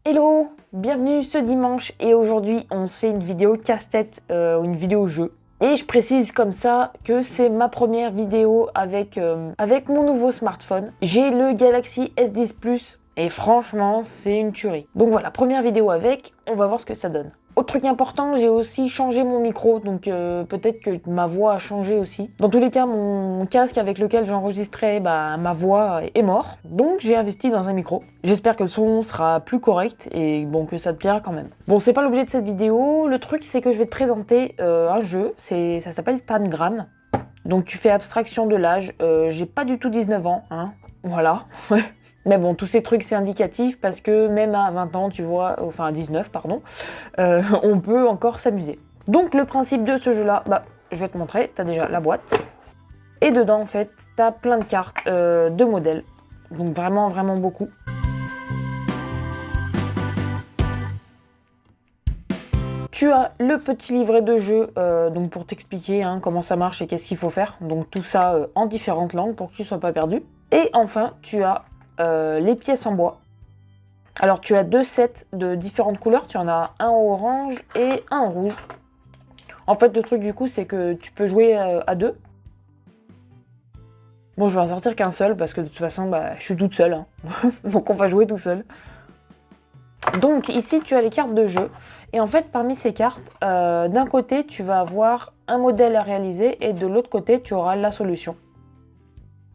Hello, bienvenue ce dimanche et aujourd'hui on se fait une vidéo casse-tête, une vidéo jeu. Et je précise comme ça que c'est ma première vidéo avec mon nouveau smartphone. J'ai le Galaxy S10 Plus et franchement c'est une tuerie. Donc voilà, première vidéo avec, on va voir ce que ça donne. Autre truc important, j'ai aussi changé mon micro, donc peut-être que ma voix a changé aussi. Dans tous les cas, mon casque avec lequel j'enregistrais, ma voix est mort. Donc j'ai investi dans un micro. J'espère que le son sera plus correct et bon, que ça te plaira quand même. Bon, c'est pas l'objet de cette vidéo. Le truc, c'est que je vais te présenter un jeu. Ça s'appelle Tangram. Donc tu fais abstraction de l'âge. J'ai pas du tout 19 ans, hein. Voilà. Mais bon, tous ces trucs, c'est indicatif parce que même à 20 ans, tu vois, enfin à 19, pardon, on peut encore s'amuser. Donc le principe de ce jeu-là, je vais te montrer, t'as déjà la boîte. Et dedans, en fait, t'as plein de cartes de modèles. Donc vraiment, vraiment beaucoup. Tu as le petit livret de jeu donc pour t'expliquer comment ça marche et qu'est-ce qu'il faut faire. Donc tout ça en différentes langues pour que tu ne sois pas perdu. Et enfin, tu as les pièces en bois. Alors tu as deux sets de différentes couleurs, tu en as un en orange et un en rouge. En fait le truc du coup c'est que tu peux jouer à deux. Bon, je vais en sortir qu'un seul parce que de toute façon je suis toute seule, hein. Donc on va jouer tout seul. Donc ici tu as les cartes de jeu et en fait parmi ces cartes, d'un côté tu vas avoir un modèle à réaliser et de l'autre côté tu auras la solution.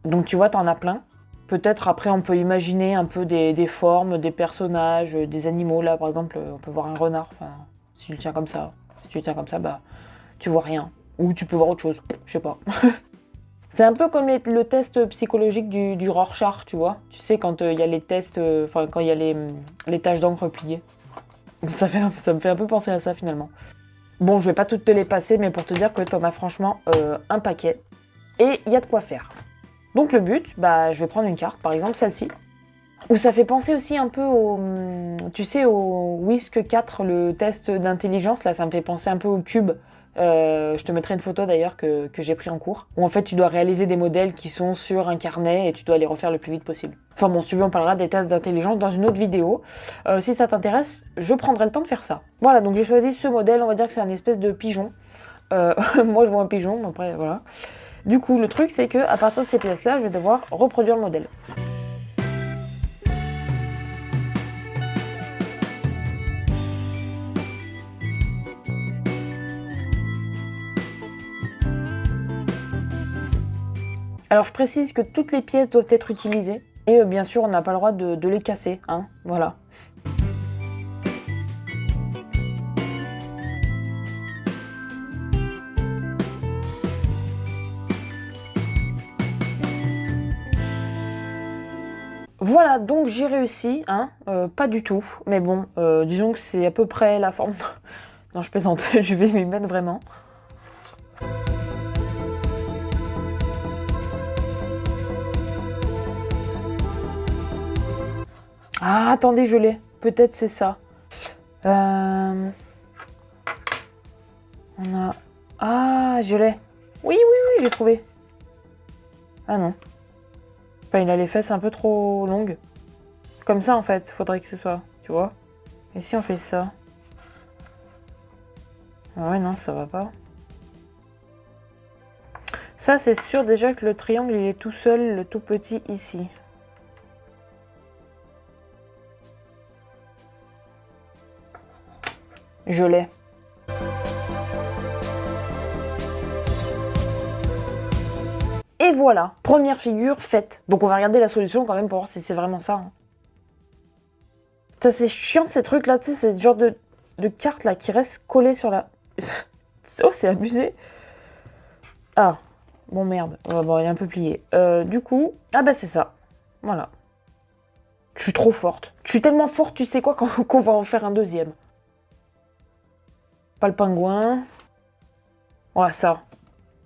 Donc tu vois, tu en as plein. Peut-être après on peut imaginer un peu des formes, des personnages, des animaux. Là par exemple on peut voir un renard, enfin si tu le tiens comme ça, tu vois rien. Ou tu peux voir autre chose, je sais pas. C'est un peu comme le test psychologique du Rorschach, tu vois. Tu sais quand il y a les tests, quand il y a les taches d'encre pliées. Ça me fait un peu penser à ça finalement. Bon, je vais pas toutes te les passer, mais pour te dire que t'en as franchement un paquet. Et il y a de quoi faire. Donc le but, je vais prendre une carte, par exemple celle-ci, où ça fait penser aussi un peu tu sais, au Whisk 4, le test d'intelligence, là ça me fait penser un peu au cube. Je te mettrai une photo d'ailleurs que j'ai pris en cours, où en fait tu dois réaliser des modèles qui sont sur un carnet et tu dois les refaire le plus vite possible. Enfin bon, si tu veux on parlera des tests d'intelligence dans une autre vidéo. Si ça t'intéresse, je prendrai le temps de faire ça. Voilà, donc j'ai choisi ce modèle, on va dire que c'est un espèce de pigeon. Moi je vois un pigeon, après voilà. Du coup, le truc, c'est que à partir de ces pièces-là, je vais devoir reproduire le modèle. Alors, je précise que toutes les pièces doivent être utilisées. Et bien sûr, on n'a pas le droit de les casser, hein, voilà. Voilà, donc j'ai réussi, hein, pas du tout, mais bon, disons que c'est à peu près la forme... Non, je plaisante, je vais m'y mettre vraiment. Ah, attendez, je l'ai. Peut-être c'est ça. On a... Ah, je l'ai. Oui, j'ai trouvé. Ah non. Enfin, il a les fesses un peu trop longues. Comme ça, en fait, faudrait que ce soit, tu vois. Et si on fait ça? Ah ouais, non, ça va pas. Ça, c'est sûr déjà que le triangle, il est tout seul, le tout petit ici. Je l'ai. Et voilà, première figure faite. Donc on va regarder la solution quand même pour voir si c'est vraiment ça. Hein. Ça, c'est chiant ces trucs là, tu sais, c'est ce genre de carte là qui reste collée sur la... Oh, c'est abusé. Ah, bon merde, bon, elle est un peu pliée. Du coup, c'est ça. Voilà. Je suis trop forte. Je suis tellement forte, tu sais quoi, qu'on va en faire un deuxième. Pas le pingouin. Ouais, ça.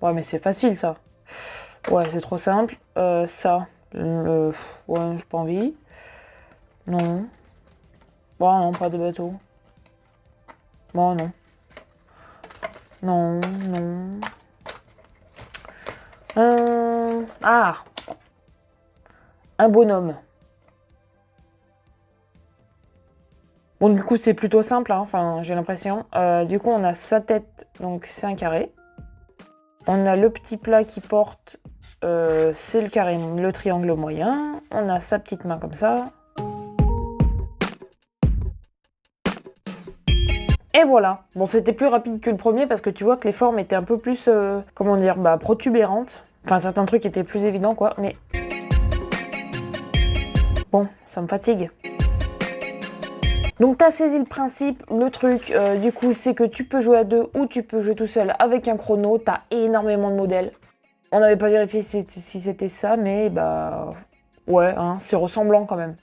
Ouais, mais c'est facile, ça. Ouais, c'est trop simple. Ça. Ouais, j'ai pas envie. Non. Bon, non, pas de bateau. Bon, non. Non, non. Ah. Un bonhomme. Bon, du coup, c'est plutôt simple, hein. Enfin, j'ai l'impression. Du coup, on a sa tête, donc c'est un carré. On a le petit plat qui porte, c'est le carré, le triangle moyen. On a sa petite main comme ça. Et voilà. Bon, c'était plus rapide que le premier parce que tu vois que les formes étaient un peu plus, comment dire, bah, protubérantes. Enfin, certains trucs étaient plus évidents, quoi, mais... Bon, ça me fatigue. Donc, t'as saisi le principe, le truc, du coup, c'est que tu peux jouer à deux ou tu peux jouer tout seul avec un chrono. T'as énormément de modèles. On n'avait pas vérifié si c'était ça, mais bah... Ouais, hein, c'est ressemblant quand même.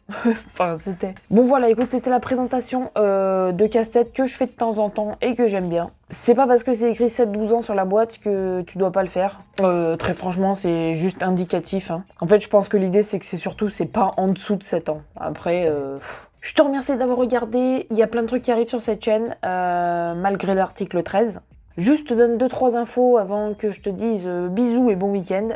Enfin, c'était... Bon voilà, écoute, c'était la présentation de casse-tête que je fais de temps en temps et que j'aime bien. C'est pas parce que c'est écrit 7-12 ans sur la boîte que tu dois pas le faire. Très franchement, c'est juste indicatif, hein. En fait, je pense que l'idée, c'est que c'est pas en dessous de 7 ans. Après... Je te remercie d'avoir regardé. Il y a plein de trucs qui arrivent sur cette chaîne, malgré l'article 13. Juste te donne 2-3 infos avant que je te dise bisous et bon week-end.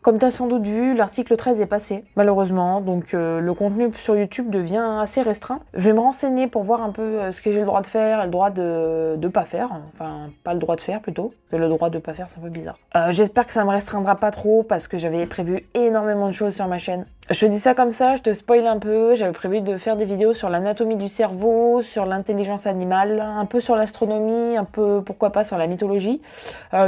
Comme tu as sans doute vu, l'article 13 est passé, malheureusement, donc le contenu sur YouTube devient assez restreint. Je vais me renseigner pour voir un peu ce que j'ai le droit de faire et le droit de pas faire. Enfin, pas le droit de faire plutôt, que le droit de pas faire, c'est un peu bizarre. J'espère que ça me restreindra pas trop parce que j'avais prévu énormément de choses sur ma chaîne. Je te dis ça comme ça, je te spoil un peu. J'avais prévu de faire des vidéos sur l'anatomie du cerveau, sur l'intelligence animale, un peu sur l'astronomie, un peu, pourquoi pas, sur la mythologie,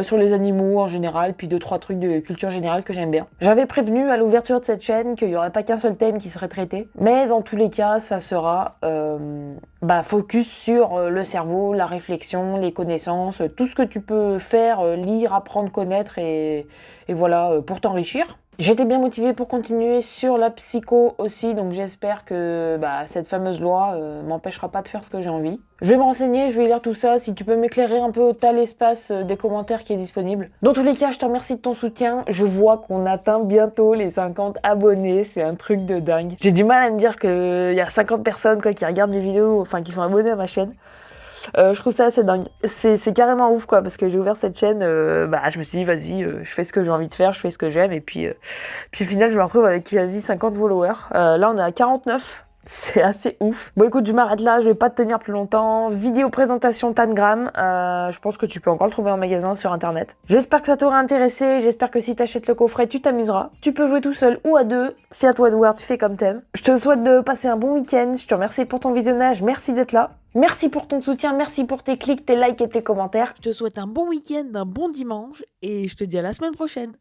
sur les animaux en général, puis 2-3 trucs de culture générale que j'aime bien. J'avais prévenu à l'ouverture de cette chaîne qu'il n'y aurait pas qu'un seul thème qui serait traité, mais dans tous les cas, ça sera focus sur le cerveau, la réflexion, les connaissances, tout ce que tu peux faire, lire, apprendre, connaître et voilà, pour t'enrichir. J'étais bien motivée pour continuer sur la psycho aussi, donc j'espère que cette fameuse loi m'empêchera pas de faire ce que j'ai envie. Je vais me renseigner, je vais lire tout ça. Si tu peux m'éclairer un peu, t'as l'espace des commentaires qui est disponible. Dans tous les cas, je te remercie de ton soutien. Je vois qu'on atteint bientôt les 50 abonnés, c'est un truc de dingue. J'ai du mal à me dire qu'il y a 50 personnes qui regardent mes vidéos, enfin qui sont abonnées à ma chaîne. Je trouve ça assez dingue. C'est carrément ouf quoi, parce que j'ai ouvert cette chaîne, je me suis dit vas-y, je fais ce que j'ai envie de faire, je fais ce que j'aime, et puis au final je me retrouve avec quasi 50 followers. Là on est à 49. C'est assez ouf. Bon écoute, je m'arrête là, je vais pas te tenir plus longtemps. Vidéo présentation Tangram, je pense que tu peux encore le trouver en magasin sur internet. J'espère que ça t'aura intéressé, j'espère que si t'achètes le coffret, tu t'amuseras. Tu peux jouer tout seul ou à deux, c'est à toi de voir, tu fais comme t'aimes. Je te souhaite de passer un bon week-end, je te remercie pour ton visionnage, merci d'être là. Merci pour ton soutien, merci pour tes clics, tes likes et tes commentaires. Je te souhaite un bon week-end, un bon dimanche et je te dis à la semaine prochaine.